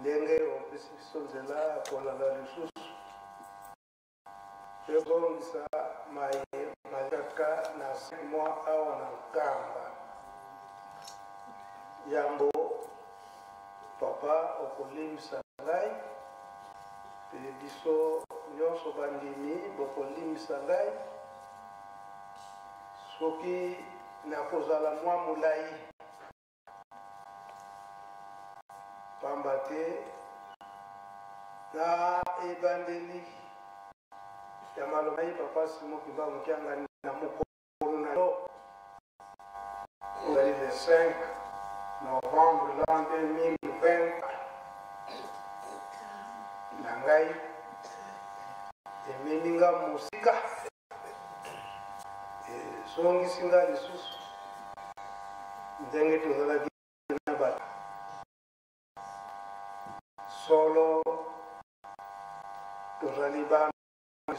ndenge opesi biso nzela kolanda lisusu ebongisa mayaka na 5 mois awa na nkamba yambo papa okolimisa ngai pe biso nyonso bandimi bokolimisa ngai soki nakozala mwa molai pamba te na ebandeli ya maloba ye papa Simon Kimba Mukianga na mokolo na yo le 5 novembre l'an 2020 na ngai emeninga mosika esongisinga lisusu ndenge tozalaki na bato solo tozali bana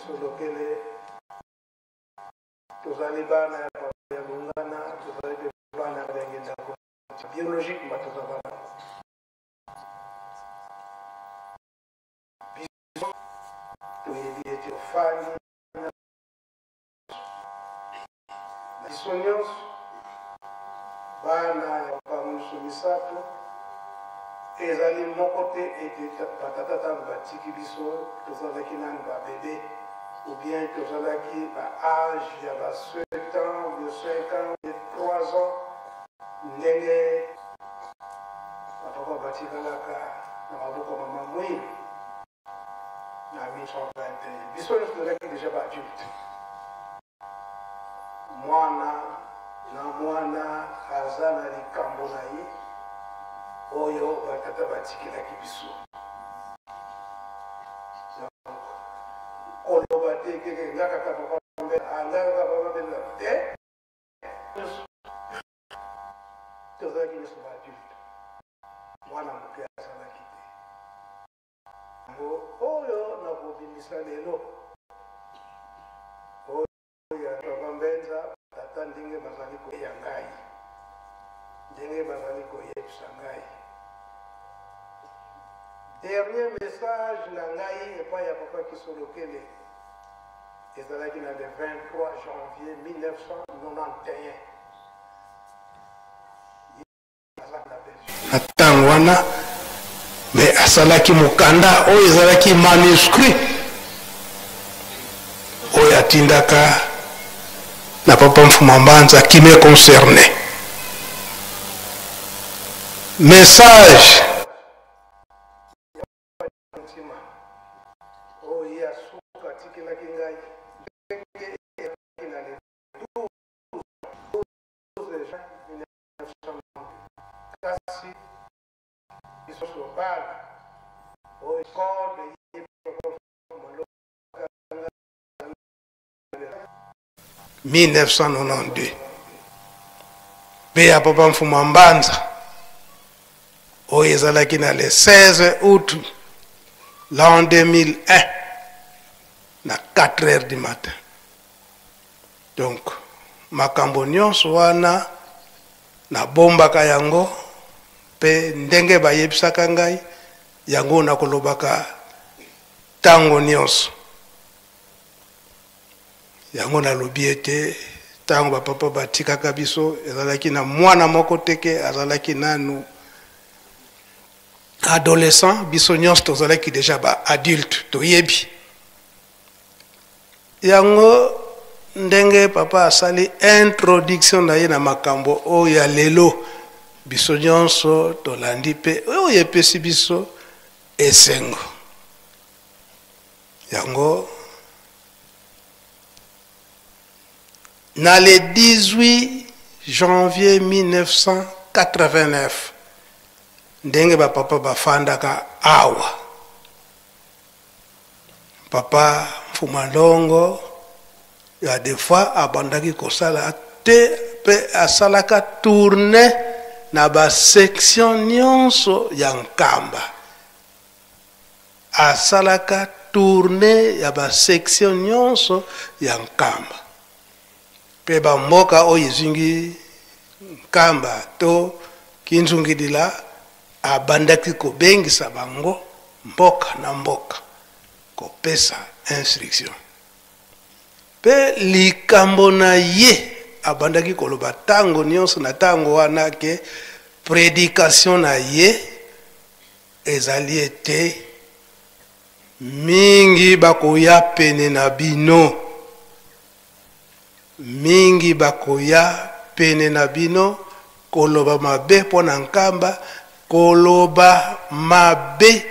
solokele tozali bana ya lungana tozali bana ya ndenge ndako biologique ma tozala biso toyebi ete ofani biso nyonso bana ya bamusu misato ezali moko te ete batata ntango batiki biso tozalaki nani babebe ou bien tozalaki baage ya ba 7 ans de 5 ans de 3 ans ndenge bapapa batikalaka na maboko mama mwini na 1921 biso nyonso tozalaki deja baadulte mwana aza na likambo na ye oyo batata batikelaki biso koloba te keke nga kaka papa mbela te tozalaki nyonso baadulte mwana moke azalaki te oyo nakobimisa lelo oyo ya papa Mbenza tata ndenge bazali koya ngai ndenge bazali koyebisa ngai. Dernier message na ngai epai ya papa Kisolokele ezalaki na le 23 janvier 1991 ntango wana me asalaki mokanda oyo ezalaki manuscrit oyo atindaka na papa Mfuma Mbanza qui me concernait. Message « 1992 mpe ya papa Mfuma Mbanza oyo ezalaki na le 16 août l'an 2001 na 4 heures du matin. Donc makambo nyonso wana nabombaka yango mpe ndenge bayebisaka ngai yango nakolobaka ntango nyonso. Yango nalobi ete ntango bapapa batikaka biso ezalaki na mwana moko teke azalaki nanu adolescent biso nyonso tozalaki deja ba adulte toyebi. Yango ndenge papa asali introduction na ye na makambo oyo ya lelo biso nyonso tolandi mpe oyo epesi biso esengo. Yango na le 18 janvier 1989 ndenge bapapa bafandaka awa papa Mfuma Longo ya des fois abandaki kosala te pe asalaka tourner na ba section nyonso ya Nkamba asalaka tourner ya ba section nyonso ya Nkamba pe ba mboka oyo ezingi Nkamba to Kinzungidila abandaki kobengisa bango mboka na mboka kopesa instruction pe likambo na ye abandaki koloba tango nyonso na tango wana ke prédication na ye ezali ete mingi bakoya pene na bino, mingi bakoya pene na bino koloba mabe pona nkamba, koloba mabe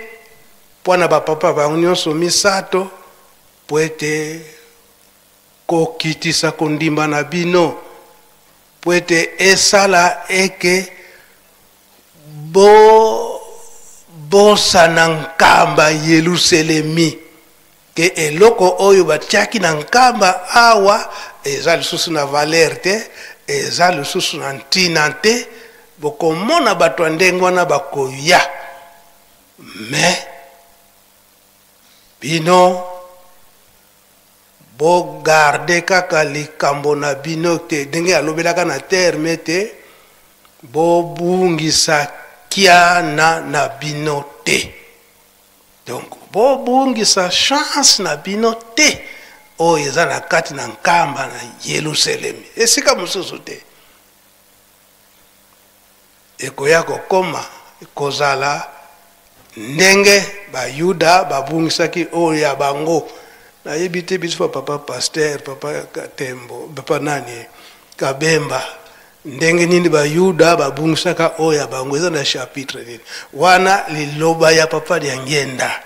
pona bapapa bango nyonso misato po ete kokitisa kondimba na bino, po ete esala eke bosa na nkamba Yerusalemi ke eloko oyo batiaki na nkamba awa eza lisusu na valeur te, eza lisusu na ntina te, bokomona bato ndenge wana bakoya. Me bino bogarde kaka likambo na bino te, ndenge alobelaka na terme te, bobungisa kiana na bino te. Donc bobungisa chance na bino te oyo eza na kati na nkamba na Yerusalemi, esika mosusu te. Ekoya kokoma kozala ndenge bayuda babungisaki oyo ya bango. Nayebi te biso papa pasteur, papa Katembo, papa nani Kabemba, ndenge nini bayuda babungisaka oyo ya bango, eza na chapitre nini wana liloba ya papa ya ngenda.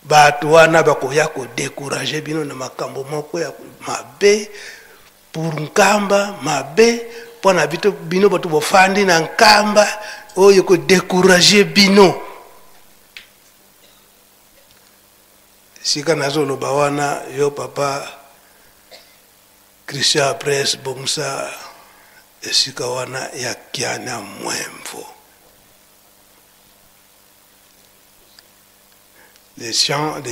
Bato wana bakoya ko décourager bino na makambo moko ya mabe pour nkamba mabe pona bino bato bofandi na nkamba oyo ko décourager bino. Sika nazoloba wana yo papa Christian Press bomsa esika wana ya kiana mwemvo. Les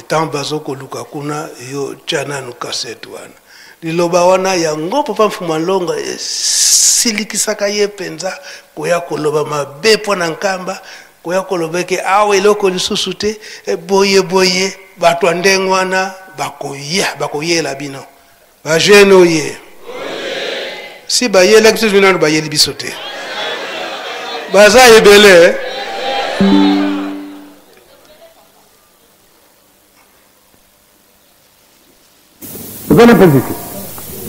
temps bazoko luka kuna yo chana nukasetu wana. Liloba wana yango papa Mfumalonga silikisaka ye penza koya koloba mabe pona nkamba, koya kolobeke awe eloko lisusu te, boye bato ndenge wana bakoyela bino. Ba jeune oye. Si bayela kitu binano bayeli biso te. Baza ebele. Venez ici.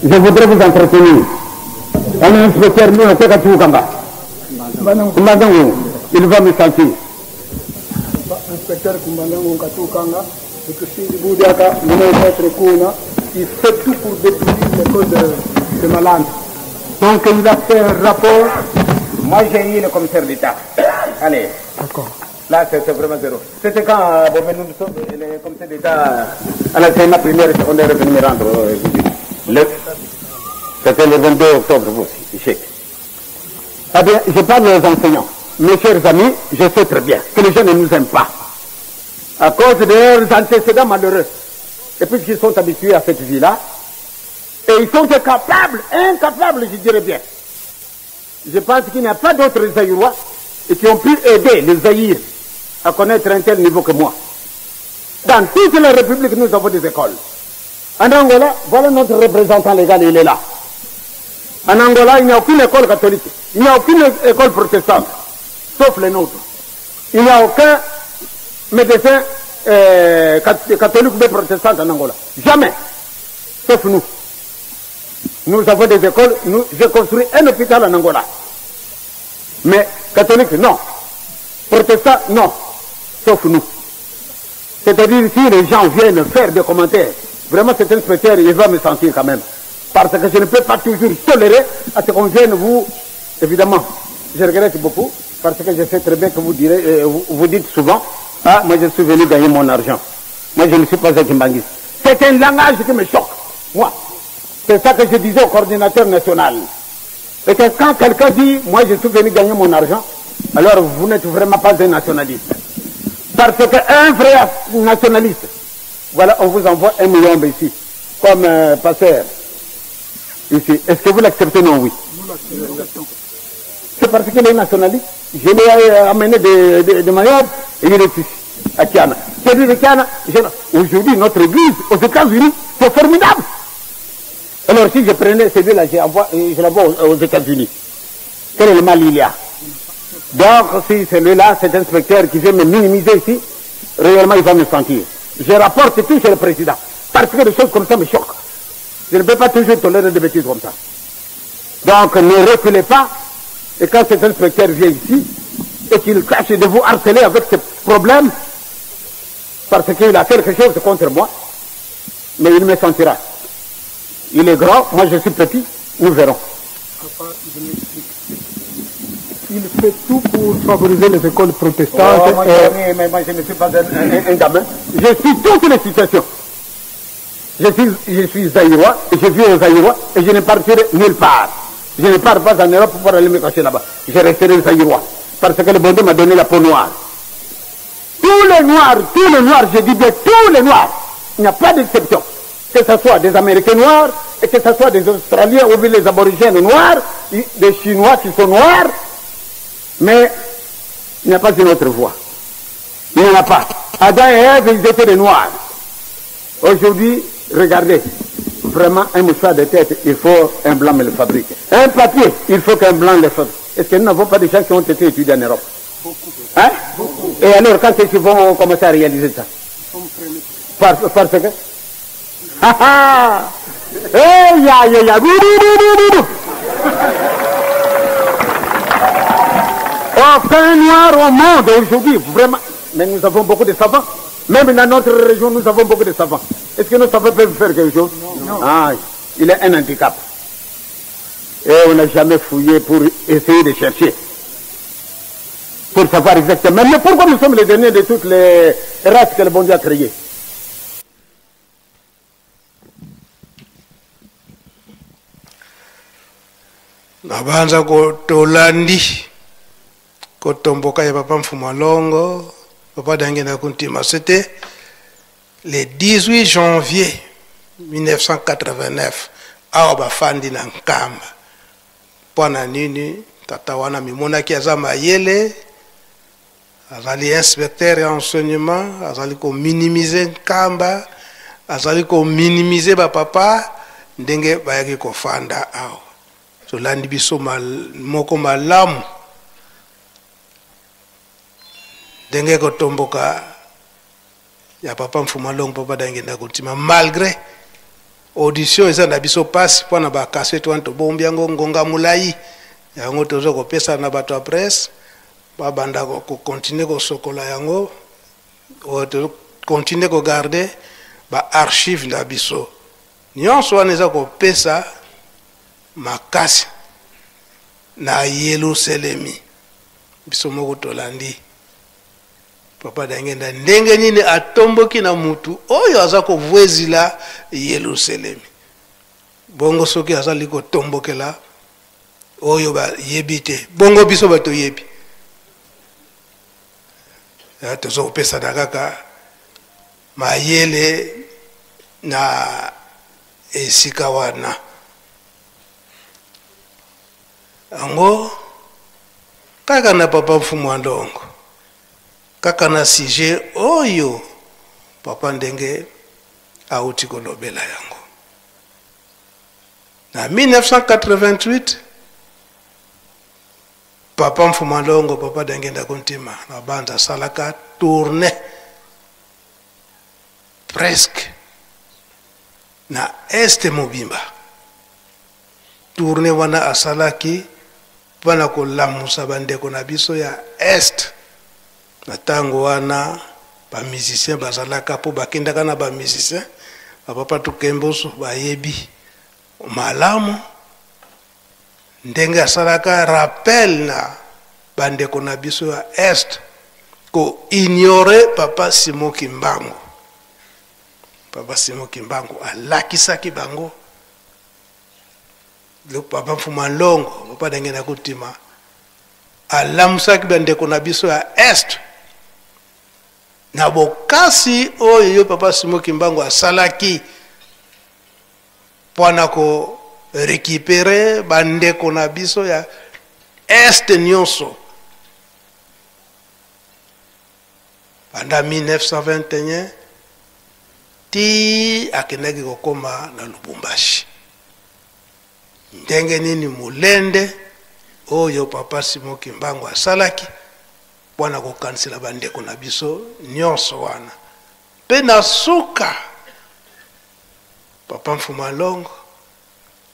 Je voudrais vous entretenir. Un inspecteur, nous, on sait que tu il va me sentir. Inspecteur Kumbandango Katukanga, et que si Boudiaka, notre Kuna, il fait tout pour détruire l'école de Malande. Donc il a fait un rapport. Moi j'ai eu le commissaire d'État. Allez. D'accord. Là c'est vraiment zéro. C'était quand nous sommes le commissaire d'État à la CNA primaire et secondaire venu me rendre c'était le 22 octobre vous aussi, chèque. Eh bien, je parle aux enseignants. Mes chers amis, je sais très bien que les gens ne nous aiment pas. À cause de leurs antécédents malheureux. Et puisqu'ils sont habitués à cette vie-là, et ils sont incapables, je dirais bien. Je pense qu'il n'y a pas d'autres Zaïrois et qui ont pu aider les Zaïrs à connaître un tel niveau que moi. Dans toute la République, nous avons des écoles. En Angola, voilà notre représentant légal, il est là. En Angola, il n'y a aucune école catholique. Il n'y a aucune école protestante, sauf les nôtres. Il n'y a aucun médecin catholique ou protestant en Angola. Jamais. Sauf nous. Nous avons des écoles. J'ai construit un hôpital en Angola. Mais catholique, non. Protestant, non. Sauf nous. C'est-à-dire, si les gens viennent faire des commentaires, vraiment cet inspecteur, il va me sentir quand même. Parce que je ne peux pas toujours tolérer à ce qu'on vienne vous, évidemment, je regrette beaucoup, parce que je sais très bien que vous direz, vous dites souvent, ah, moi je suis venu gagner mon argent. Moi je ne suis pas un Kimbanguiste. C'est un langage qui me choque, moi. C'est ça que je disais au coordinateur national. Et que quand quelqu'un dit, moi je suis venu gagner mon argent, alors vous n'êtes vraiment pas un nationaliste. Parce qu'un vrai nationaliste, voilà, on vous envoie 1 million ici, comme pasteur. Ici. Est-ce que vous l'acceptez? Non, oui. C'est parce qu'il est nationaliste. Je l'ai amené de Mayotte et il est ici, à Kiana. C'est lui de Kiana. Aujourd'hui, notre église aux États-Unis, c'est formidable. Alors si je prenais celui-là, je l'envoie aux États-Unis. Quel est le mal il y a? Donc si celui-là, cet inspecteur qui vient me minimiser ici, réellement il va me sentir. Je rapporte tout chez le président. Parce que des choses comme ça me choquent. Je ne peux pas toujours tolérer des bêtises comme ça. Donc ne reculez pas. Et quand cet inspecteur vient ici, et qu'il cache de vous harceler avec ce problème, parce qu'il a quelque chose contre moi, mais il me sentira. Il est grand, moi je suis petit, nous verrons. Papa, je m'explique. Il fait tout pour favoriser les écoles protestantes. Oh, mais moi je ne suis pas un gamin. Je suis toutes les situations. Je suis Zaïrois, et je vis aux Zaïrois, et je ne partirai nulle part. Je ne pars pas en Europe pour aller me cacher là-bas. Je resterai Zaïrois. Parce que le bon Dieu m'a donné la peau noire. Tous les noirs, je dis bien tous les noirs. Il n'y a pas d'exception. Que ce soit des Américains noirs, et que ce soit des Australiens ou les aborigènes noirs, des Chinois qui sont noirs, mais il n'y a pas une autre voie. Il n'y en a pas. Adam et Ève, ils étaient des noirs. Aujourd'hui, regardez, vraiment un mouchoir de tête, il faut un blanc me le fabrique. Un papier, il faut qu'un blanc le fabrique. Est-ce que nous n'avons pas des gens qui ont été étudiés en Europe? Beaucoup. Hein? Beaucoup. Et alors, quand est-ce qu'ils vont commencer à réaliser ça? Parce que ah ah! Hey, ya! Aucun noir au monde aujourd'hui, vraiment. Mais nous avons beaucoup de savants. Même dans notre région, nous avons beaucoup de savants. Est-ce que nos savants peuvent faire quelque chose? Non. Ah, il est un handicap. Et on n'a jamais fouillé pour essayer de chercher. Pour savoir exactement. Mais pourquoi nous sommes les derniers de toutes les races que le bon Dieu a créées? Nabanza kotolandi kotomboka ya papa Mfumalongo, papa Dangenda Kuntima. C'était le 18 janvier 1989 awa bafandi na Nkamba. Pwana nini tata wana mimonaki aza mayele, azali inspecteur ya enseignement, azali ko minimiser Nkamba, azali ko minimiser ba papa ndenge bayaki kofanda awa. Tolandi biso moko malamu ndenge kotomboka ya papa Mfumalongo, papa Dangenda Kuntima, malgré audition eza na biso pasi pona ba kasete wan to bombi yango ngonga mulai yango tozo ko pesa na bato a presse ba banda ko continuer ko sokola yango o to continuer ko garder ba archive na biso nyonso wana eza ko pesa makasi na Yerusalemi biso moko tolandi papa Dangenda ndenge nini atomboki na mutu oyo aza ko vwezila Yerusalemi bongo soki azali ko tombokela oyo ba yebite bongo biso bato yebi ya tozo pesa kaka mayele na esika wana ango kaka na papa Mfumalongo kaka na sujet oyo papa ndenge auti kolobela yango na 1988 papa Mfumalongo, papa Dangenda Kuntima na banda salaka tourner presque na este mobimba tourner wana asalaki wana kolamusa bandeko na biso ya est na tango wana ba musicien bazalaka po bakendaka na ba musicien papa Tukemboso bayebi malamu ndenge asalaka rappel na bandeko na biso ya est ko ignorer papa Simon Kimbangu. Papa Simon Kimbangu alakisaki bango le papa Mfumalongo, papa Dangenda Kuntima alamusaki bandeko na biso ya est na bokasi oyo papa Simon Kimbangu asalaki pona ko récupérer bandeko na biso ya este nyonso banda 1921 ti akendaki kokoma na Lubumbashi. Ndenge nini mulende oyo Papa Simon Kimbangu asalaki mpona kokanisela bandeko na biso nyonso wana. Mpe na suka Papa Mfuma Longo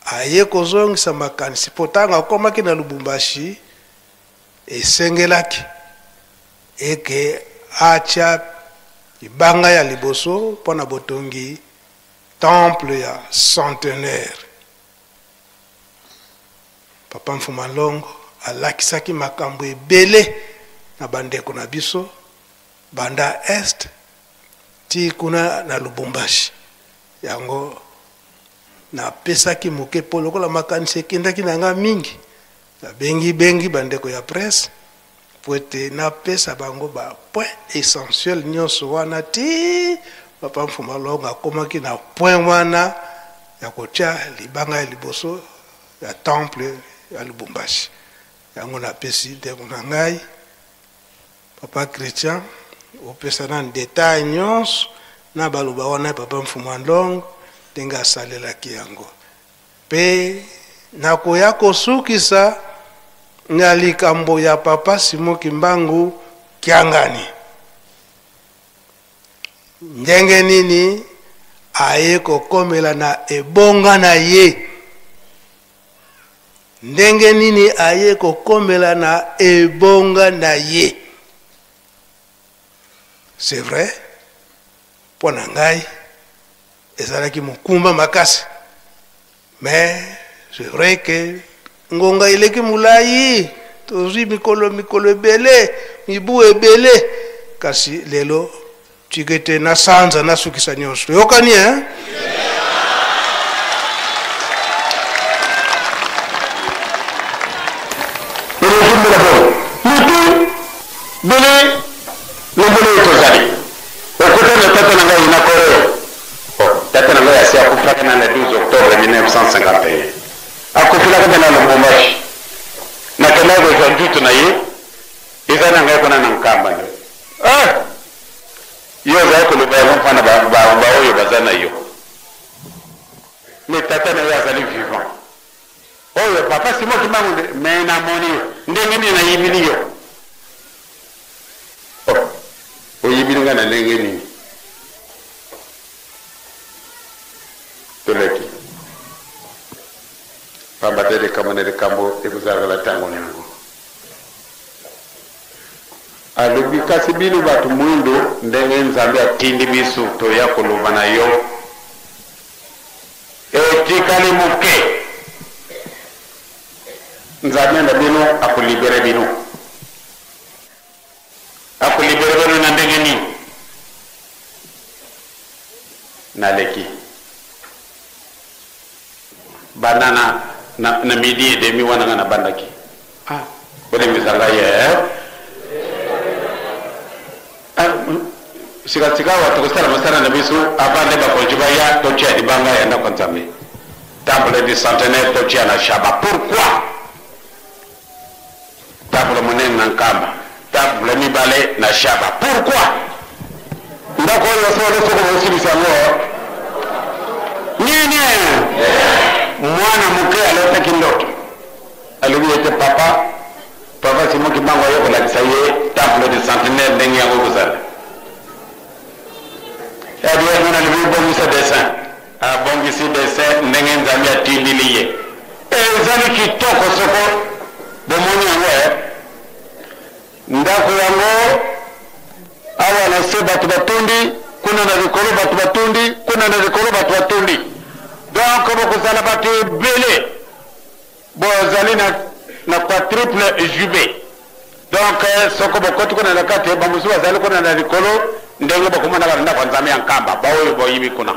aye kozongisa makanisi mpo ntango akomaki na Lubumbashi esengelaki eke atya libanga ya liboso mpona botongi temple ya centenaire. Papa Mfuma Longo alakisaki makambo ebele na bandeko na biso banda est ti kuna na Lubumbashi. Yango na pesaki moke po lokola makanisi ekendaki nanga mingi na bengi bandeko ya presse po ete na pesa bango ba point essentiel nyonso wana ti Papa Mfuma Longo akomaki na point wana ya kotia libanga ya liboso ya temple ya Lubumbashi. Yango na pesi ndeko na ngai Papa Christian opesa na détail nyonso na baloba wana Papa Mfuma Longo ndenge asalelaki yango. Pe nakoya kosukisa na likambo ya Papa Simon Kimbangu Kiangani. Ndenge nini aye kokomela na ebonga na ye. Ndenge nini aye kokomela na ebonga na ye. C'est vrai, pona ngai ezalaki mokumba makasi. Mais c'est vrai que ngonga ileki mulai tozwi mikolo ebele mibu ebele kasi lelo tikete na sanza na sukisa nyonso. Yokani le 12 octobre 1951. Akufila kwa na Lubumbashi. Na kena kwa njutu na ye. Iza na ngai kuna na Nkamba nyo. Yo za ko lubaya mfana ba oyo bazana yo. Mais tata na ya zali vivant. Oyo Papa Simon Kimbangu me na moni ndenge ni na yibili yo. O yibili ngana ndenge ni. Toleki pambatere kamanere kambo ekuzagala tango nyango alubi kasi binu batu mwindu ndenge Nzambe atindi bisu to yako lubana yo etikali muke Nzambe na binu akulibere binu na ndenge ni naleki banana na midi et demi wana na bandaki wale mizanga ye sika watu kusala masana na bisu abande ba konjiba ya tocha di banga ya na Nzambe temple du centenaire tocha na Shaba. Pourquoi temple monen na Nkamba temple mibale na Shaba? Pourquoi ndako yo solo soko sango nini mwana muke alota kindoto aliyete Papa Simon Kimbangu yoko la kisaye temple de centenaire ndenge yango kuzala ya biya mwana libi bongisa dessin bongisi dessin ndenge Nzambe atindiliye ezali kitoko soko bomoni yango ndako yango awa na se batu batundi kuna na likolo batu batundi kuna na likolo batu batundi. Donc bokuzala batu ebele bozali na quadruple jubé. Donc soko bokoti kuna na kati bamusu bazali kuna na likolo ndenge bokomana bana kwa Nzambe ya Nkamba baoyo boyibi kuna.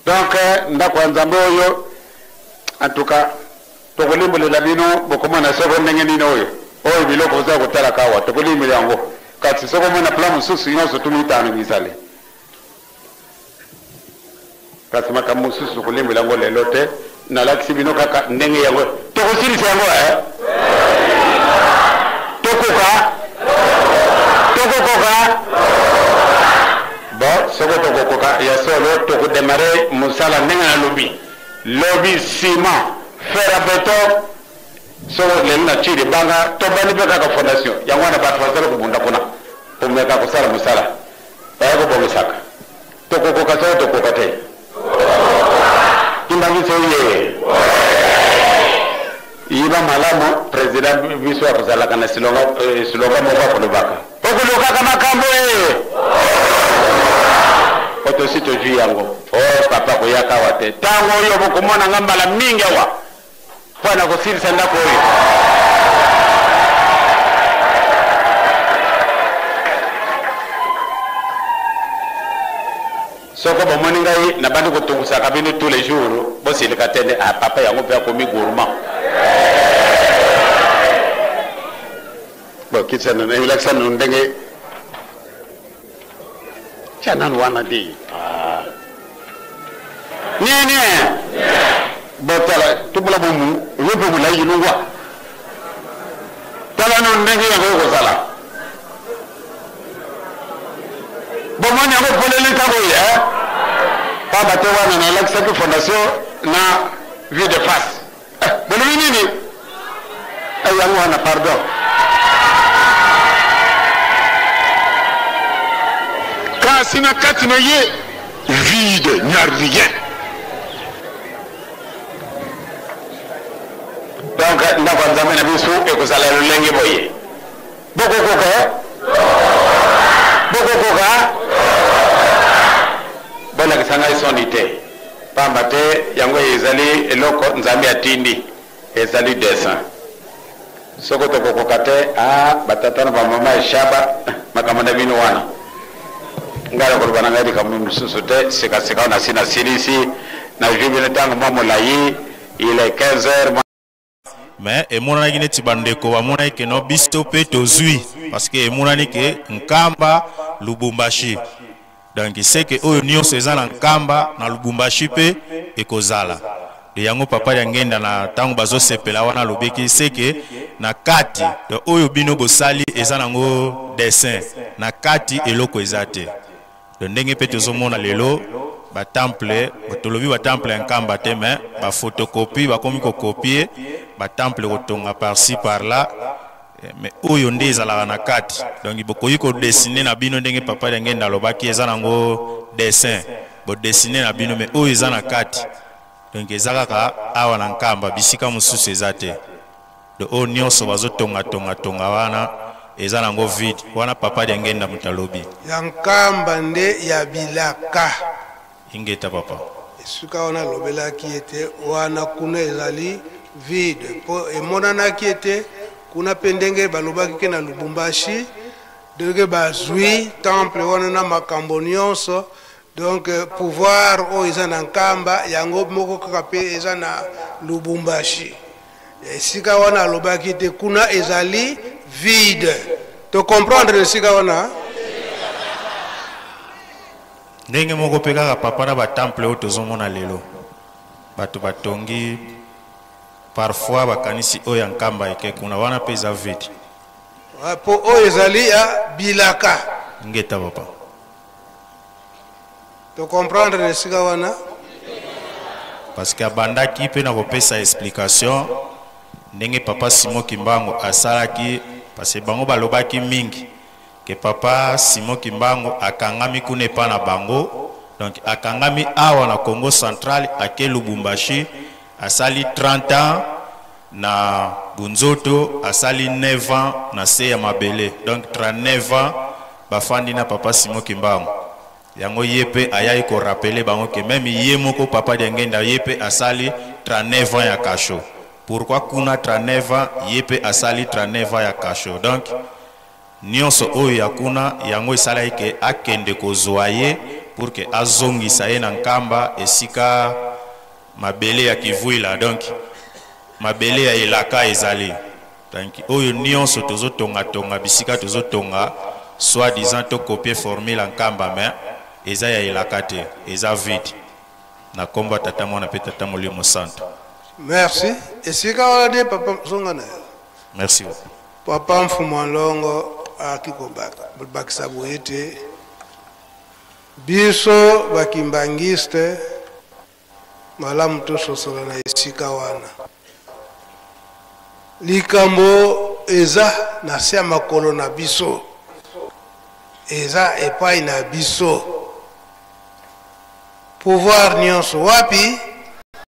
Donc ndako Nzambe oyo en tout cas tokolimbolela bino bokomana soko ndenge nini oyo biloko za kotala kawa tokolimbolela yango kati soko mona plan mususu nyonso tumitano misale kasi makambo mususu kulimbolela ngo lelo te na lakisi bino kaka ndenge yango tokosirisa yango Bon, ce que tu as solo, tu as démarré Moussala Nenga lobby ciment, fer à béton, sur les natures de Banga, tu as démarré la fondation. Il y a un peu de Bundapona pour mettre à Moussala Moussala. Il y a un peu de sac. Tu as démarré, tu as démarré. Tu m'as dit il va malamo président Bissou Akuzala kana slogan moka pour le baka. Pour le baka makambo Oto sito juu yango. Oh papa kuyaka wate. Tango yo bokumona ngambala mingi wa. Fana kusiri sanda koyo. Soko bomoni ngai na bandi kutungusa kabini tous les jours. Bosi likatende a papa yango pe akomi gourmand. Bon kitsa na election ndenge chanan wana di nini botala tubula bomu yobo bula yinungwa tala no ndenge yango ko sala bomoni yango polele tako ya papa te wana na election fondation na vie de face bolo nini ay yango wana pardon Sina kati na ye vide, n'y a rien. Donc, nous avons amené Bissou et que ça l'a le lingue boye. Beaucoup coca. Bon, la sanga sonité. Pambate, yango ezali eloko nzambi atindi. Ezali dessin. Soko to kokokate, batatana ba mama shaba makamanda bino wana. Ngara ko bana ngadi kam mususuté seka na sina silisi na jubile tango mamolayi il est 15h mais et mona ngine tibandeko wa mona ke no bistope tozui parce que mona ni ke nkamba Lubumbashi donc c'est que oyo nyo sezana nkamba na Lubumbashi pe ekozala de yango papa ya ngenda na tango bazo sepela wana lobeki c'est que na kati de oyo bino bosali ezana ngo dessin na kati eloko ezate de ndenge pe tozomona lelo ba temple botolobi ba temple nkamba te mais ba photocopie ba komi ko copier ba temple kotonga par-ci par-là mais oyo nde ezala na kati donc bokoyi ko dessiner na bino ndenge papa ya ngenda lobaki ezana ngo dessin bo dessiner na bino mais oyo ezana kati donc ezaka awa na nkamba bisika mususu ezate de o nyonso bazotonga tonga wana eza nango vide wana papa de ngenda mutalobi yankamba nde ya bilaka ingeta papa suka wana lobela ki ete wana kuna ezali vide po emonana ki ete kuna pendenge balobaki ke na Lubumbashi deke bazwi temple wana na makambo nyonso donc pouvoir o eza na nkamba yango moko kaka pe eza na Lubumbashi sika wana alobaki te kuna ezali vide. Tu comprendre le sika wana? Ndenge moko peka papa na ba temple o tozomona lelo. Bato batongi parfois bakanisi o yankamba eke kuna wana peza vide. Po o ezali ya bilaka. Ngeta papa. Tu comprendre le sika wana? Parce que abandaki pe na kopesa explication ndenge papa Simon Kimbangu asalaki parce que bango balobaki mingi que papa Simon Kimbangu akangami kune pa na bango donc akangami awa na Congo central ake Lubumbashi asali 30 ans na Bunzoto asali 9 ans na se ya mabele donc 39 ans bafandi na papa Simon Kimbangu yango yepe ayai ko rappeler bango que même yemoko papa de ngenda yepe asali 39 ans ya kasho. Pourquoi kuna 39 ans yepe asali 39 ans ya kasho. Donc nyonso oyo ya kuna yango esala ke akende ko zoaye pour que azongi saye na nkamba esika mabele ya kivuila donc mabele ya elaka ezali. Donc oyo nyonso tozo tonga bisika tozo tonga soit disant to copier formule en nkamba mais eza ya elakate eza vide na komba tata mona pe tata molimo santo. Merci. Et c'est quand on a dit papa Zongana. Merci. papa mfumolongo akikobakisa boyete biso bakimbangiste malamu tososola na esika wana likambo eza na se makolo na biso eza epai na biso pouvoir nyonso wapi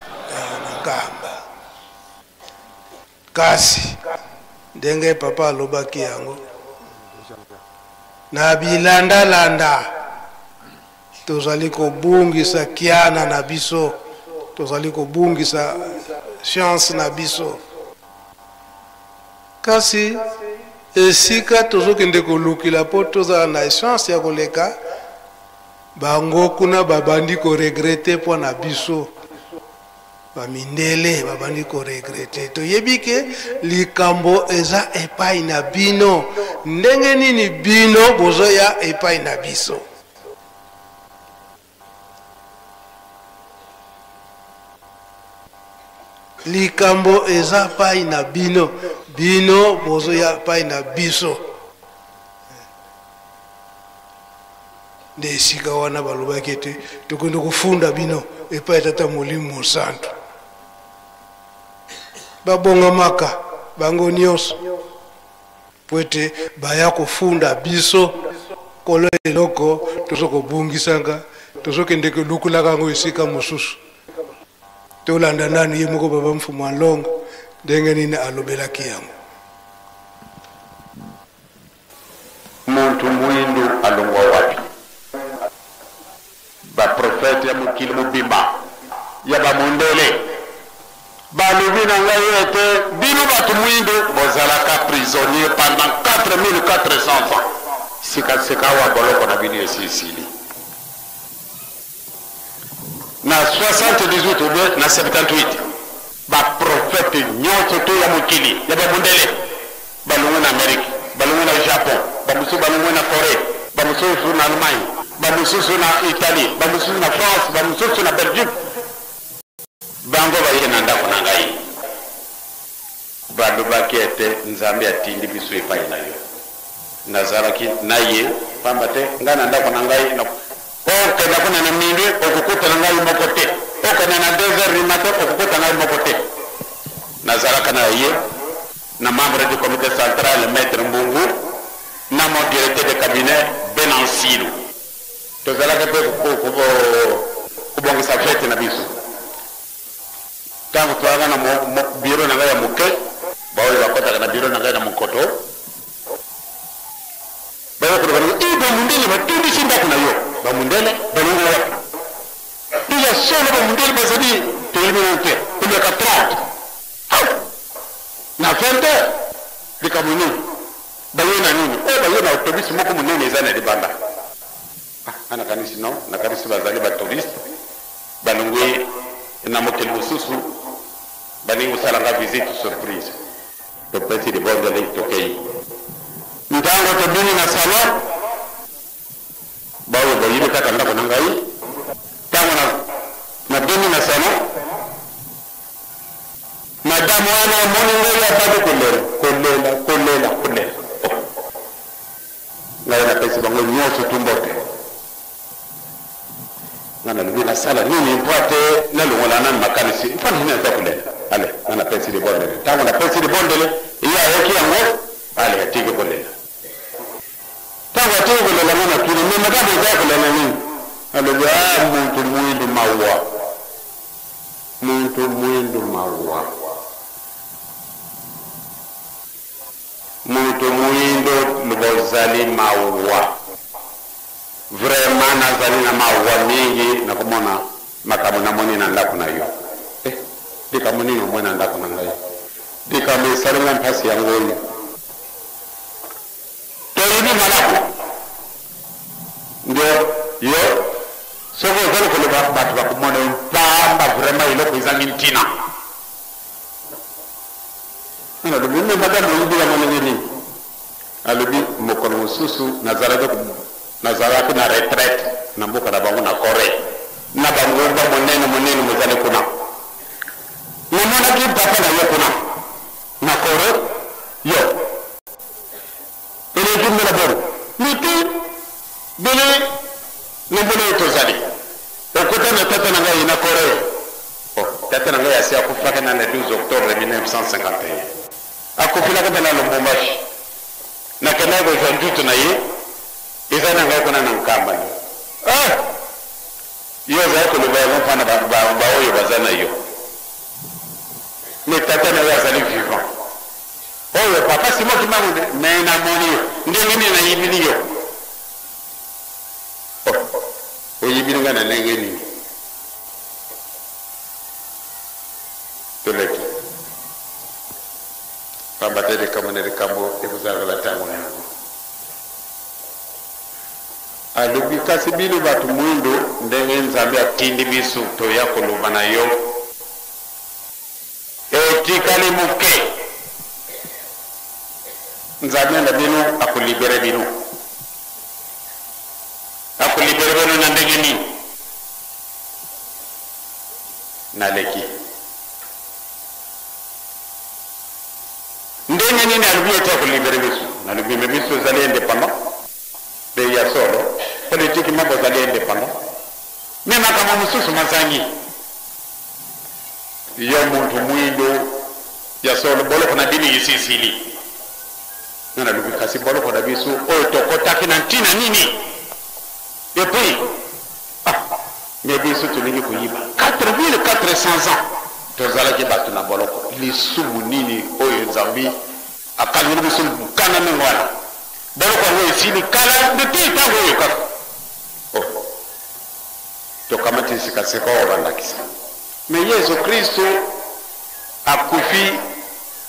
na ngamba kasi ndenge papa alobaki yango na bilanda-landa tozali kobungisa kiana na biso tozali kobungisa science na biso kasi esika tozokende kolukila po tozala na science ya koleka bango kuna babandi koregrete po na biso bamindele babandi koregrete toyebi ke likambo eza epai na bino ndenge nini bino bozoya epai na biso likambo eza pai na bino bino bozoya pai na biso nde esika wana balobaki ete tokondi kofunda bino epai tata molimo santo babongamaka bango nyonso po ete baya kofunda biso kolo eloko tozokobungisanga tozokende kolukulaka yango esika mosusu tolanda nanu ye moko baba mfumu alongo ndenge nini alobelaki yango muntu mwindu alongwa wapi baprofete ya mokili mobimba ya bamondele balobi na ngai ete bino bato mwindu bozalaka prisonnier pendant 4400 ans sikasika wa boloko na bino esisili na 78 ou bien na 78 baprofete nyonso to ya mokili ya bamondele balongwe na Amerike balongwe na Japon bamosusu balongwe na Corée bamosusu na Allemagne bamosusu na Italie bamosusu na France bamosusu na Belgique bango baye na ndako na ngai balobaki ete nzambe atindi biso epai na yo nazalaki na ye pamba te ngai na ndako na ngai okenda kuna na minuit okukuta na ngai moko te okenda na 2h du matin okukuta ngai moko te nazalaka na ye na membre du comité central maître Mbungu na mon directeur de cabinet Benansilu tozalaka pe kubongisa fete na biso tangu twaga na biro na ngai ya moke baoyo bakotaka na biro na ngai na mokoto bayo kulobana bamundele batundisi ndako na yo bamundele balongo wapi tuya solo bamundele bazali toyibinante kumeka 30 na 20 likamuni bayo na nini bayo na autobus moko munene eza na libanda ana kanisi no na kanisi bazali ba touriste balongwe na mokeli mosusu balingo salanga visite surprise to pesi de bondele tokei ntango tobini na salon bawo boyini kaka ndako na ngai ntango na bini na salon madame wana moni ngai apate kolela ngai napesi bango nyonso tumbote nana lobi na sala nini mpoate nalongola nani makanisi mfana nini aza kolela ale nana pesi de bondele ntango na pesi de bondele iya ayoki yango ale atiki kolela tango atiki kolela ngana kili me madame eza kolela nini alobi muntu mwindu mawa muntu mwindu mawa muntu mwindu lubozali mawa vraiment nazali na mawa mingi na kumona makambo na moni na ndako na yo likambo nini omona ndako na ngai likambo esalinga mpasi yango oyo toyibi malamu ndio yo soko ozali koloba bato bakomona mpamba vraiment eloko ezangi ntina alobi me madame oyibi ya molenge nini alobi mokolo mosusu nazalaki na retraite na mboka na bango na Corée na bangomba monene mozali kuna namonaki papa na yo kuna na Corée yo pas dans le 12 octobre 1951. À Kofila que dans le Mbombashi, na kana go zanju tunaye, izana ngako na nkamba. Ah! Yo za ko lo ba fana ba oyo bazana yo. Mais tata na ya zali vivant. Oh papa c'est moi qui m'a dit mais na moni yo, ndenge na yibini yo. Oh, yibini ngana ndenge ni. Toleki. Pambate de kamone de kambo e vous avez la tango. Alobi kasi bino batu mwindo ndenge nzambe atindi bisu to yako lobana yo. Etikali muke. Nzambe na bino akulibere bino. Akulibere bino na ndenge ni. Naleki. Ndenge nini alobi ete akulibere bisu. Nalobi bisu zali indépendant. De ya solo. Politiquement vous allez indépendant. Même à Kamousous Mazangi. Il y a un monde mouido. Il y a solo bolo qu'on a dit ici Sili. Non, le Bukasi bolo qu'on a dit sous Otokotaki Nantina Nini. Et puis, mais bien sûr, tu n'es pas Kuyiba. 4400 ans. Tu as allé battre la bolo. Les sous-nini, Oyo Zambi, à Kaluru Sou, Kanamouana. Bolo qu'on a ici, les Kala, de tout temps, Oyo. Tokamati sikaseko obandakisa. Mais Yesu Kristo akufi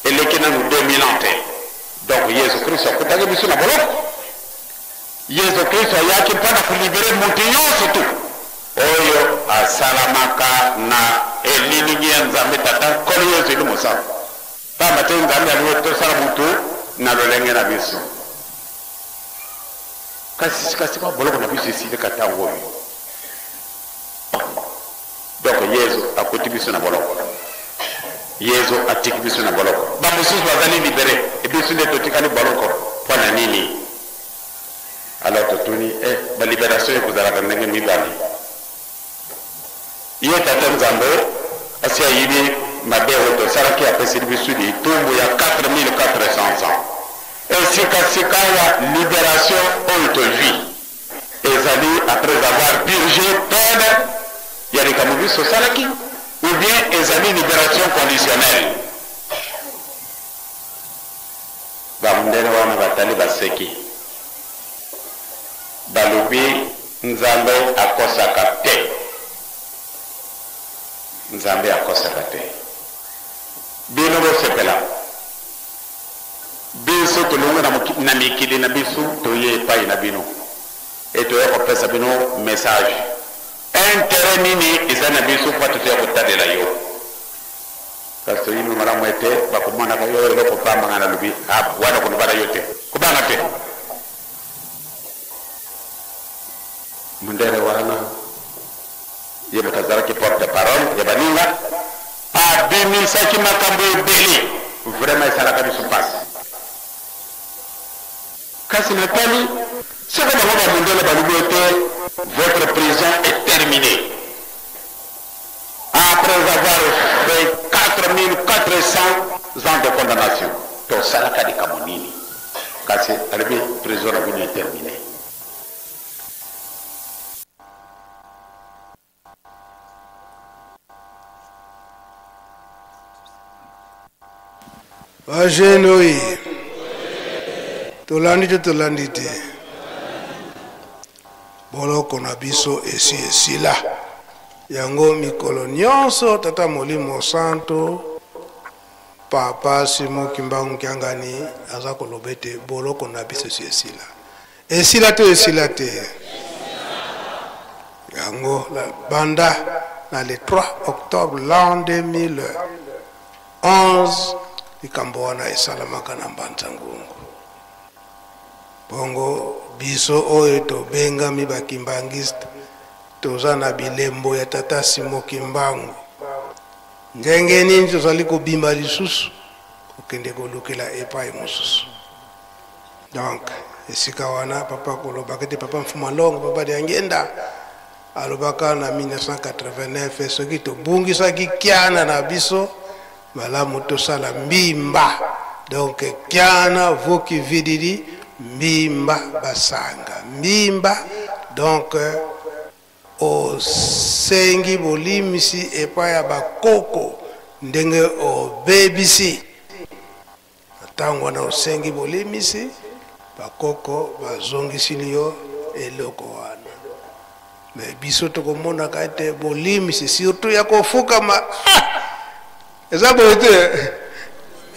elekena nous 2000 ans. Donc Yesu Kristo akutaki biso na boloko. Yesu Kristo yaki mpana kulibere mutinyo surtout. Oyo asalamaka na elilingi ya nzambe tata koli Yesu ili musa. Pamba te nzambe aliwe tosala mutu na lolenge na biso. Kasi sikaseko boloko na biso isile katango oyo. Donc Yesu akuti biso na boloko. Yesu atiki biso na boloko. Ba mususu bazali libéré et biso nde totikali boloko pona nini. Alors totuni ba libération ekozala ndenge mibali. Ye tata nzambe asia yibi mabero to saraki apesi biso di tumbu ya 4400 ans. Et sika ya libération ontologie. Ezali après avoir purgé peine. Il y a des camouflages sociaux ou bien des amis libération conditionnelle. Bamundere wana batali baseki. Balubi nzambe akosaka te. Nzambe akosaka te. Bino bo sepela. Biso tulunga na mikili na biso toye pa ina bino. Et toye ko pesa bino message. Intérêt nini izana biso kwa tutia kutadela yo. Kasto yinu mara mwete bakumana ka yo lo ko pamba ngana lubi wana ko bara yote. Kubanga te. Mundere wana ye mutazara ki porte de parole ye baninga abimi saki makambo beli. Vraiment ça la ka biso passe. Kasi natali saka ba mundele balubi votre prison est terminée. Après avoir fait 4400 ans de condamnation. Donc ça la de Kamonini. Car c'est la prison est terminée. Vagenoi. Tolandite. Boloko na biso esi la yango mikolo nyonso tata molimo santo papa Simo Kimbangu Kiangani aza kolobete boloko na biso esi la te yango la banda na le 3 octobre l'an 2011 likambo wana esalamaka na Mbanza-Ngungu bongo biso oyo tobenga mi bakimbangiste toza na bilembo ya tata Simo Kimbangu ndenge nini tozali kobimba lisusu kokende kolukela epai mosusu. Donc esika wana papa kolobaka te papa Mfuma Longo papa de Ngenda alobaka na 1989 soki tobungisaki kiana na biso malamu tosala mbimba donc kiana voki vididi mbimba basanga mbimba donc osengi bolimisi epai ya bakoko ndenge obebisi ntango wana osengi bolimisi bakoko bazongisili yo eloko wana me biso tokomonaka ete bolimisi surtout ya kofukama eza boye te.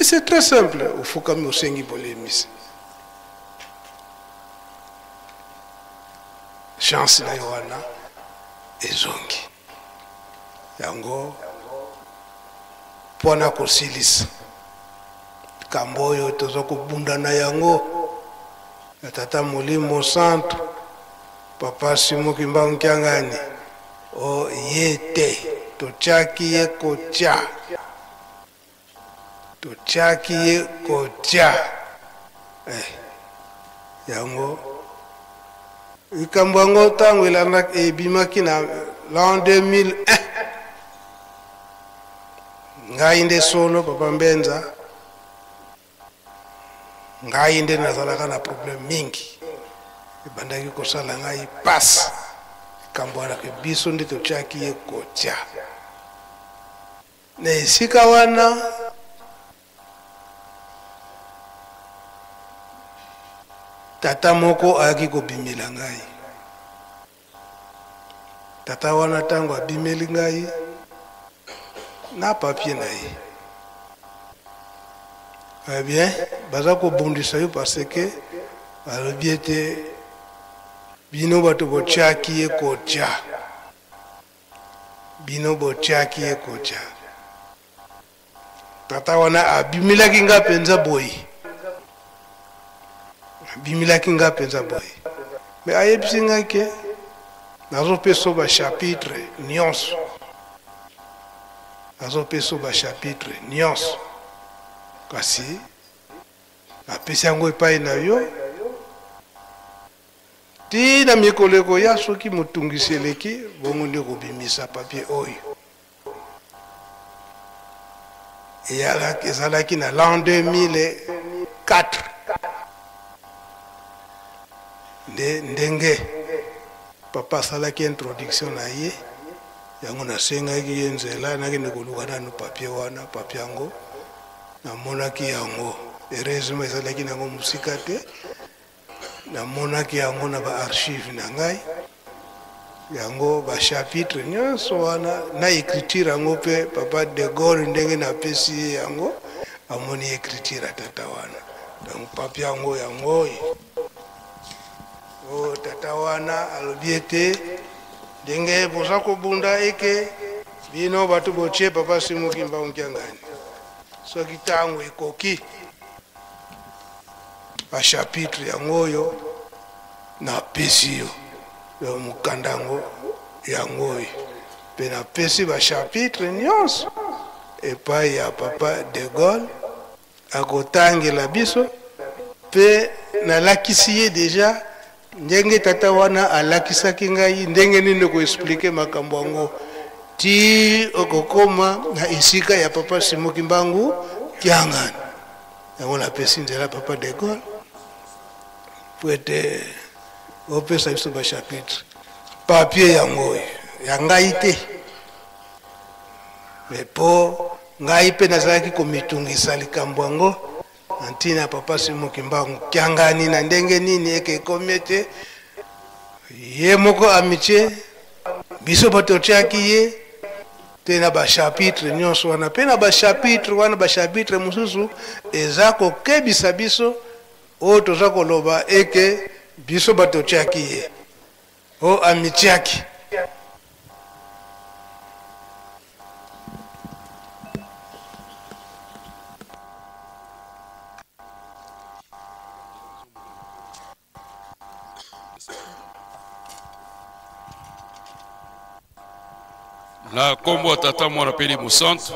C'est très simple ofukami osengi bolimisi chance na yo wana ezongi yango mpona kosilisa kambo oyo toza kobunda na yango ya tata molimo centre papa Simon Kimbangu Kiangani o ye te totyaki ye kotya totyaki ye kotya yango likambo yango ntango elandaki ebimaki na l'an 2001 ngai nde solo papa Mbenza ngai nde nazalaka na problème mingi ebandaki kosala ngai pasi likambo wana ke biso nde totyaki ye kotya na esika wana tata moko ayaki kobimela ngai tata wana ntango abimeli ngai na papier na ye bien baza kobundisa yo parce que balobi ete bino bato botyaki ye kotya bino botyaki ye kotya tata wana abimelaki nga mpenza boye abimilaki nga mpenza boye me ayebisi ngai ke nazopesa bachapitre nyonso nazopesa bachapitre nyonso kasi apesi yango epai na yo tina mikoleko ya soki motungisi eleki bongo nde kobimisa papier oyo ezalaki na l'an 2004 ndenge papa asalaki introduction na ye yango nasengaki ye nzela nakende koluka nanu papier wana papier yango namonaki yango heureusement ezalaki nango mosika te namonaki yango na baarchive na ngai yango bachapitre nyonso wana na écriture yango mpe papa de Gaulle ndenge napesi ye yango amoni écriture ya tata wana donc papier yango yango tata wana alobi ete ndenge boza kobunda eke bino bato botye papa Simon Kimbangu Kiangani soki ntango ekoki bachapitre yango oyo napesi yo mokanda yango yango oyo mpe napesi bachapitre nyonso epai ya papa de Gaulle akotangela biso mpe nalakisi ye deja ndenge tata wana alakisaki ngai ndenge nini koexplike makambo yango ti okokoma na esika ya papa Simon Kimbangu Kiangani yango napesi nzela papa de Gaulle po ete opesa biso bachapitre papier yango oyo ya ngai te me po ngai mpe nazalaki komitungisa likambo yango ntina papa Simon Kimbangu Kiangani na ndenge nini eke ekomi ete ye moko amitié biso bato otyaki ye te na bachapitre nyonso wana mpe na bachapitre wana bachapitre mosusu eza kokebisa biso oyo toza koloba eke biso bato otyaki ye o amitiaki La combo tata mwana peli mousante.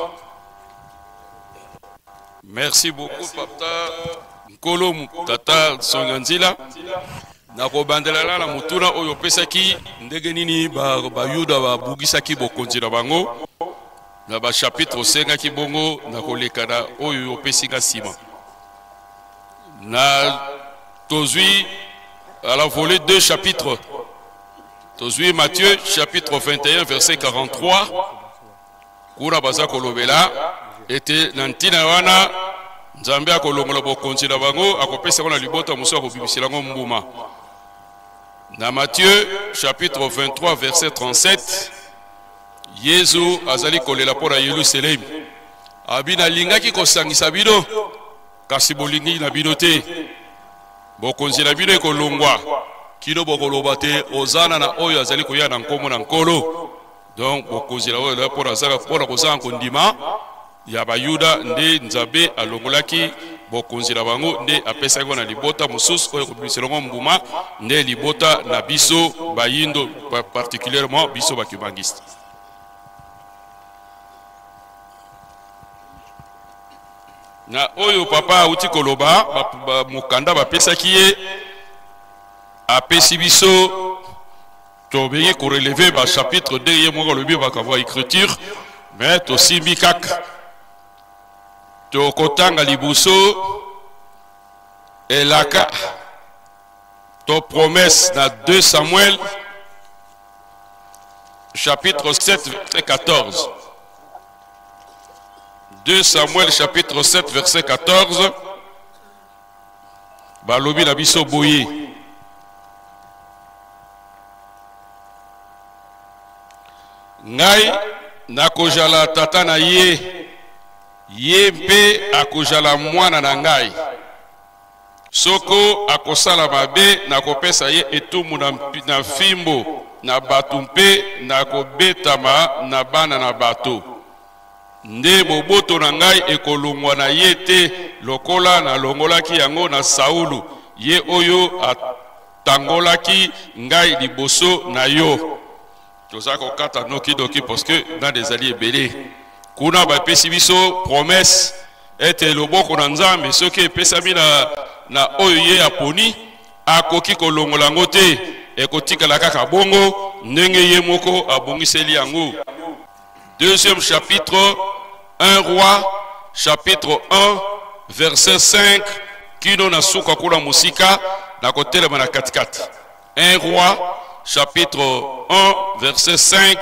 Merci beaucoup papa Nkolo tata Songanzila. Na kobandela la mutuna oyo pesaki ndenge nini ba yuda ba bugisaki bokonzi na bango. na ba chapitre 5 ki bongo na koleka na oyo opesinga sima na tozui à la volée 2 chapitres. Tozui Matthieu chapitre 21 verset 43 kuna baza kolobela ete nantina wana nzambe akolongola bokonzi na bango akopesa kona libota muso akobibisela ngo mbuma. Na Matthieu chapitre 23 verset 37 Yesu azali kolela pona Yerusalem abina lingaki kosangisa bino kasi bolingi na bino te bokonzi na bino ekolongwa kino bokoloba te ozana na oyo azali koya na nkomo na nkolo. Donc bokonzi na oyo pona zaka pona kozanga kondima ya bayuda nde nzambe alongolaki bokonzi na bango nde apesaki na libota mosusu oyo kobibisela ngo mbuma nde libota na biso bayindo particulièrement biso bakibangiste. Na oyo papa uti koloba mukanda bapesaki ye apesi biso tobeye ko relever ba chapitre 2 ye moko lobi bakava écriture mais tosimbi kaka tokotanga libuso elaka to promesse na 2 Samuel chapitre 7 verset 14. 2 Samuel chapitre 7 verset 14 balobi na biso boye ngai nakojala tata na ye ye mpe akojala mwana na ngai soko akosala mabe nakopesa ye etumu na fimbo na bato mpe nakobetama na bana na bato nde boboto na ngai ekolongwa na ye te lokola nalongolaki yango na Saulu ye oyo atangolaki ngai liboso na yo. Toza kokata noki doki parce que na des alliés belé kuna bapesi biso promesse ete loboko na nzambe soki epesami na oyo ye aponi akoki kolongola ngo te ekotikala kaka bongo ndenge ye moko abongiseli yango. Deuxième chapitre 1 roi chapitre 1 verset 5 kino na suka kuna musika na kotelema na katikati. 1 roi chapitre 1 verset 5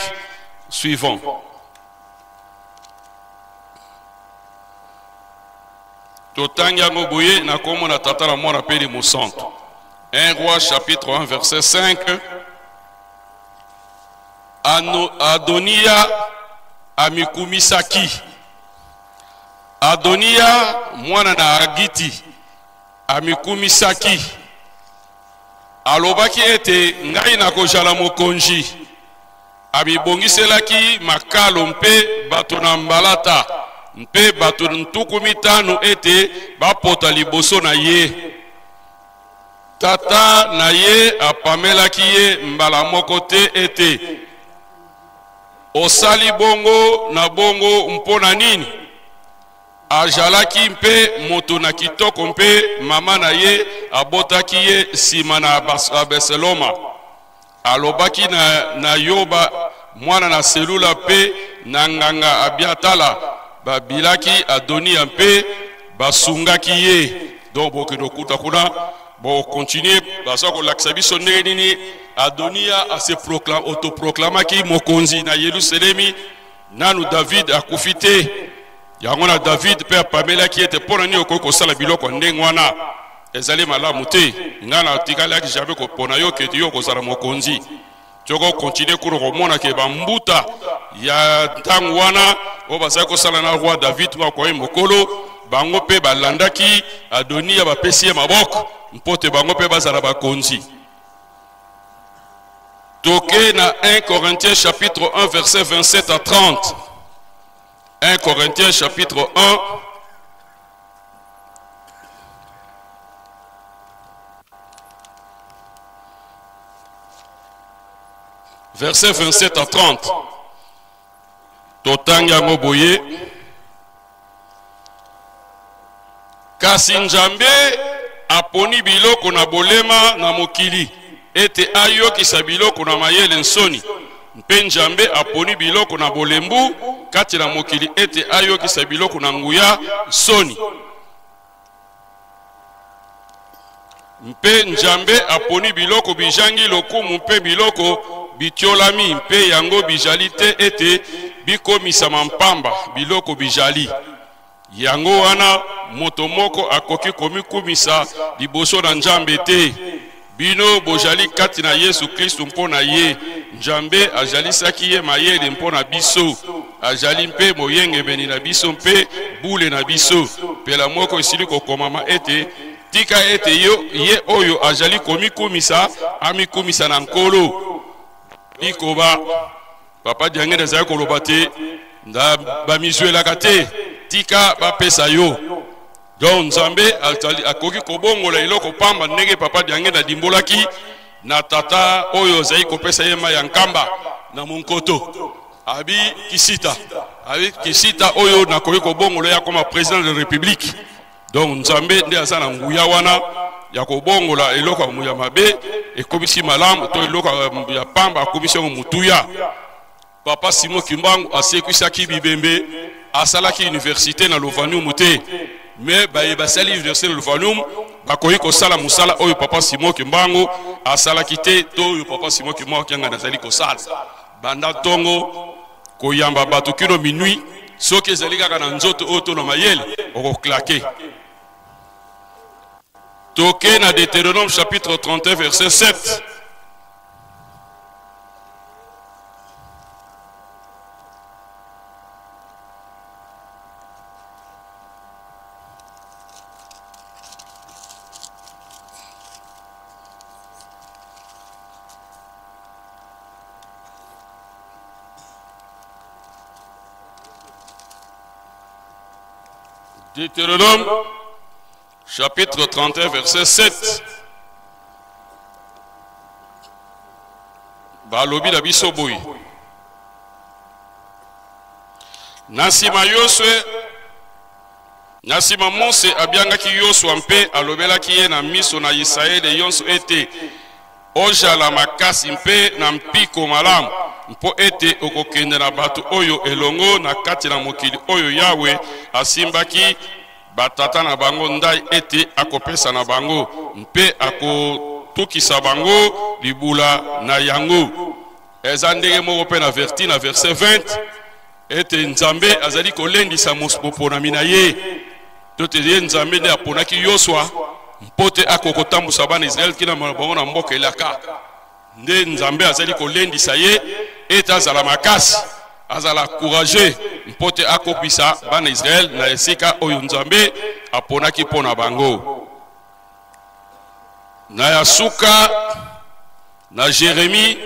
suivant. Totanga ngoboye na komo na tata na mwana peli mosanto. 1 roi chapitre 1 verset 5 Adonia amikumisaki. Adonia mwana na Agiti amikumisaki alobaki ete ngai na kojala mokonzi abibongiselaki makalo mpe bato na mbalata mpe bato ntuku mitano ete bapota liboso na ye. Tata na ye apamelaki ye mbala moko te ete osali bongo na bongo mpona nini. Ajalaki mpe moto na kitoko mpe mama na ye abotaki ye sima na Abeseloma. Alobaki na Yoba mwana na Selula mpe na nganga Abiatala babilaki Adonia mpe basungaki ye. Donc bokedo kuta kuna bo continuer baso ko lakisa biso ndenge nini Adonia autoproclamaki mokonzi na Yerusalemi nanu David akufite. Yango na David pe apamela ki ete pona ni okoko sala biloko ndenge wana ezali malamu te ngana tikala ki jabe ko pona yo ke yo ko sala mokonzi toko continuer ko romona ke bambuta ya ntango wana o basa ko sala na roi David wa ko mokolo bango pe balandaki Adonia bapesi ye maboko mpote bango pe bazala bakonzi. Toke na 1 Corinthiens chapitre 1 verset 27 à 30. 1 Corinthiens chapitre 1 verset 27 à 30. Totanga ngoboye kasi Nzambe aponi biloko na bolema na mokili ete ayokisa biloko na mayele nsoni mpe Nzambe aponi biloko na bolembu kati na mokili ete ayokisa biloko na nguya soni. Mpe Nzambe aponi biloko bijangi lokumu mpe biloko bitiolami mpe yango bijali te ete bikomisa mpamba biloko bijali. Yango wana moto moko akoki komikumisa liboso na Nzambe te. Bino bojali kati na Yesu Kristu mpona ye. Nzambe ajalisaki ye mayele mpona biso. Ajali mpe moyenge beni na biso mpe bule na biso. Pela moko esili kokomama ete tika ete ye oyo ajali komikumisa amikumisa na nkolo. Bikoba papa diangene zaya koloba te nda bamizuelaka te tika bapesa yo. Donc Nzambe akoki kobongola eloko pamba ndenge papa diangene adimbolaki na tata oyo zai kopesa ye ya nkamba na monkoto. Abi kisita oyo nakoki kobongola ya koma président de la République. Donc Nzambe nde aza na nguya wana ya kobongola eloko ya mabe ekomisi malamu to eloko ya pamba akomisi mutuya. Papa Simon Kimbangu asekwisaki bibembe asalaki université na Lovanum te. Mais basali université na Lovanum bakoki kosala musala oyo papa Simon Kimbangu asalaki te to oyo papa Simon Kimbangu kyanga nazali kosala. Banda tongo koyamba bato kino minuit soki ezali kaka na nzoto oyo to na mayele okoklake. Toke na Deutéronome chapitre 31 verset 7. Deutéronome chapitre 31 verset 7. Balobi na biso boyi. Nasima Yosue, nasima Mose abiangaki Yosua mpe alobelaki ye na miso na Israele yonso ete ojala makasi mpe na mpiko malamu mpo ete okokende na bato oyo elongo na kati na mokili oyo Yawe asimbaki batata na bango ndai ete akopesa na bango mpe akotukisa bango libula na yango. Eza ndenge moko pe na verti na verset 20 ete Nzambe azali kolendisa moponami na ye. Tote ye Nzambe nde aponaki Yosua mpote akokotambusa bana Israel kina bango na mboka elaka. Nde Nzambe azali kolendisa ye ete azala makasi azala courageux mpote akopisa bana Israel na esika oyo Nzambe aponaki pona bango. Na ya suka na Jérémie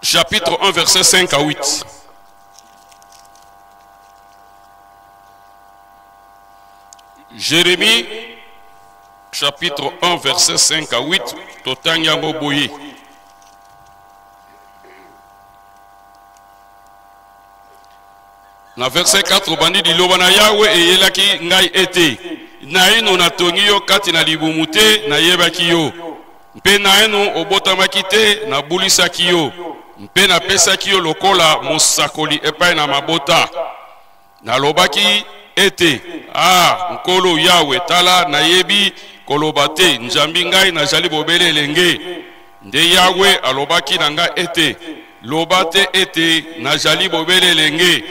chapitre 1 verset 5 à 8. Jérémie chapitre 1 verset 5 à 8. Totanya Moboye. Na verset 4 bandi di lobana Yawe eyelaki ngai ete na ino na tongi yo kati na libumu te na yebaki yo mpe na ino obotamaki te na bulisaki yo mpe na pesaki yo lokola mosakoli epai na mabota nalobaki ete nkolo Yawe tala nayebi koloba te Nzambi ngai nazali bobele elenge nde Yawe alobaki na ngai ete loba te ete nazali bobele elenge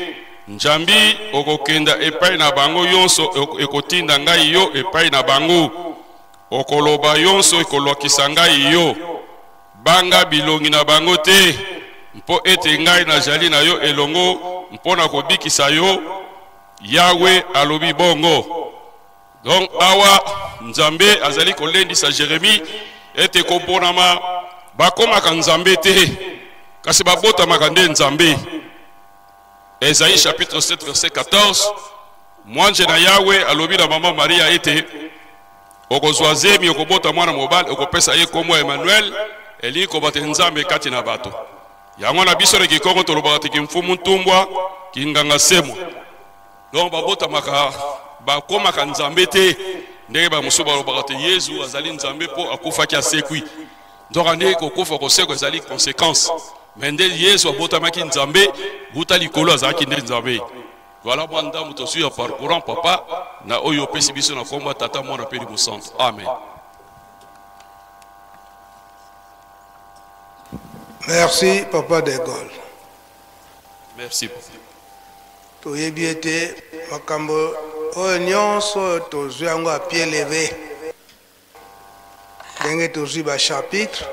Nzambi okokenda epai na bango yonso ekotinda ngai yo epai na bango okoloba yonso ekolokisa ngai yo banga bilongi na bango te mpo ete ngai nazali na yo elongo mpona kobikisa yo Yawe alobi bongo. Donc awa Nzambe azali kolendisa Jérémie ete komponama bakomaka Nzambe te kasi babotamaka nde Nzambe. Esaïe chapitre 7 verset 14. Mwanje na Yawe alobi na mama Maria ete okozwa zemi okobota mwana mobali okopesa ye kombo Emmanuel eli kobate Nzambe kati na bato. Yango na biso reki kongo tolobaka te kimfumu ntumbwa kinganga semwa. Donc babotamaka bakomaka Nzambe te ndenge bamosusu balobaka te Yesu azali nzambe mpo akufaki asekwi donc ande kokufa koseko ezali conséquence mais nde Yesu abotamaki nzambe buta likolo azalaki nde nzambe. Voilà moi ndambo tosuit en parcourant papa na oyo opesi biso na komba tata mwana mpe libo santo. Amen. Merci papa de Gaulle. Merci papa. Toyebi ete makambo oyo nyonso tozwi yango à pied levé ndenge tozwi bachapitre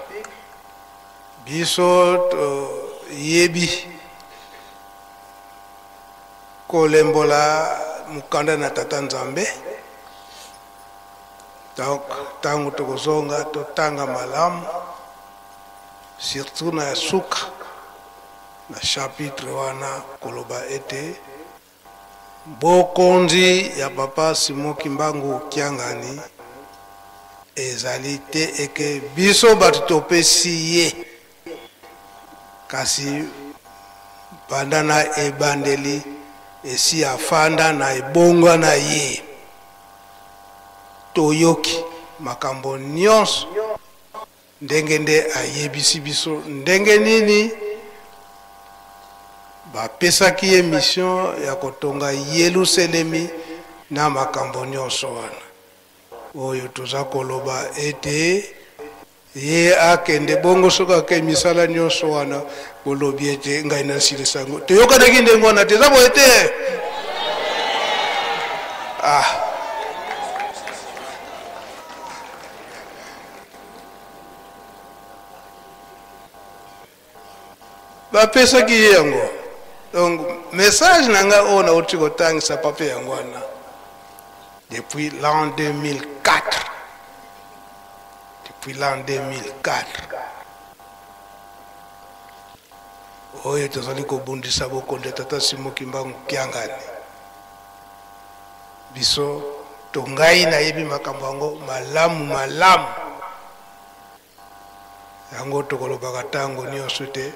biso toyebi kolembola mukanda na tata nzambe donc ntango tokozonga totanga malamu surtout na suka na chapitre wana koloba ete bokonzi ya papa Simon Kimbangu Kiangani ezali te eke biso bato topesi ye kasi banda na ebandeli esi afanda na ebongwa na ye toyoki makambo nyonso ndenge nde ayebisi biso ndenge nini bapesaki ye mission ya kotonga Yerusalemi na makambo nyonso wana oyo toza koloba ete ye akende bongo soka ke misala nyonso wana kolobi ete ngai na silisango toyokanaki ndenge wana te eza boye te bapesaki ye yango. Donc message nanga on a uti kotangisa papa yango wana depuis l'an 2004. Depuis l'an 2004 oyo tozali kobundisa bokonde tata Simon Kimbangu Kiangani biso tongai na yebi makambo yango malamu yango tokolobaka tango nyonso te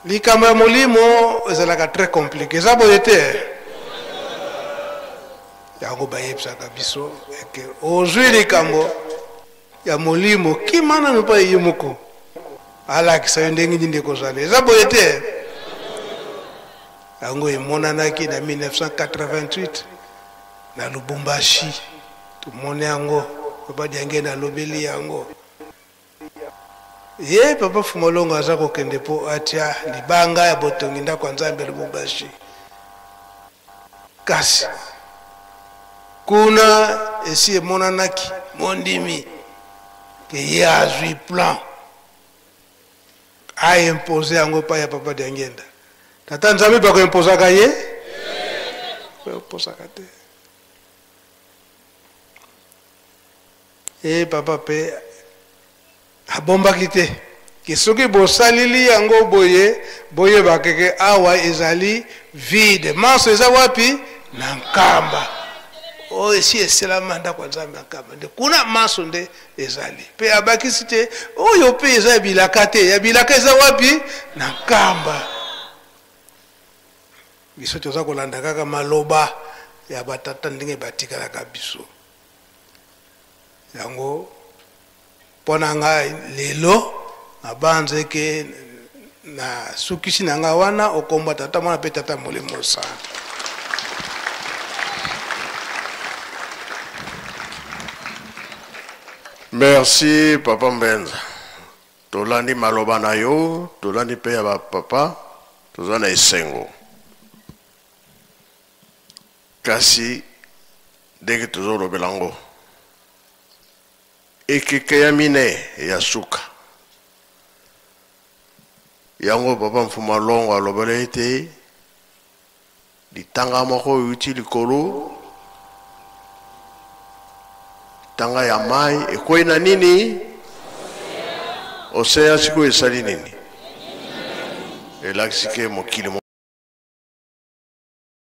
likambo ya molimo ezalaka très compliqué eza boye te yango bayebisaka biso eke ozwi likambo ya molimo kimana nupa ye moko alakisa yo ndenge nini ekozala eza boye te yango emonanaki na 1988 na Lubumbashi tumone yango papa Diange na lobeli yango ye papa Fumolongo aza kokende po atia libanga ya botongi ndako Nzambe Lubumbashi kasi kuna esi emonanaki mondimi ke ye azwi plan a imposé yango pa ya papa Diangenda tata Nzambe bako imposaka ye imposaka te papa pe abombaki te ke soki bosalili yango boye bakeke awa ezali vide maso eza wapi na nkamba oyo esi eselama ndako Nzambe na nkamba nde kuna maso nde ezali pe abakisi te oyo pe eza bilaka te ya bilaka eza wapi na nkamba biso toza kolanda kaka maloba ya batata ndenge batikalaka biso yango pona ngai lelo abanze ke na sukisi na nga wana okomba tata mwana pe tata molimo sana. Merci papa Mbenza tolandi maloba na yo tolandi pe ya papa toza na esengo kasi ndenge tozolobela yango ekeke ya mine ya suka yango papa Mfumalongo alobela ete litanga moko yuti likolo tanga ya mai ekwei na nini osea siku esali nini elakisike mokili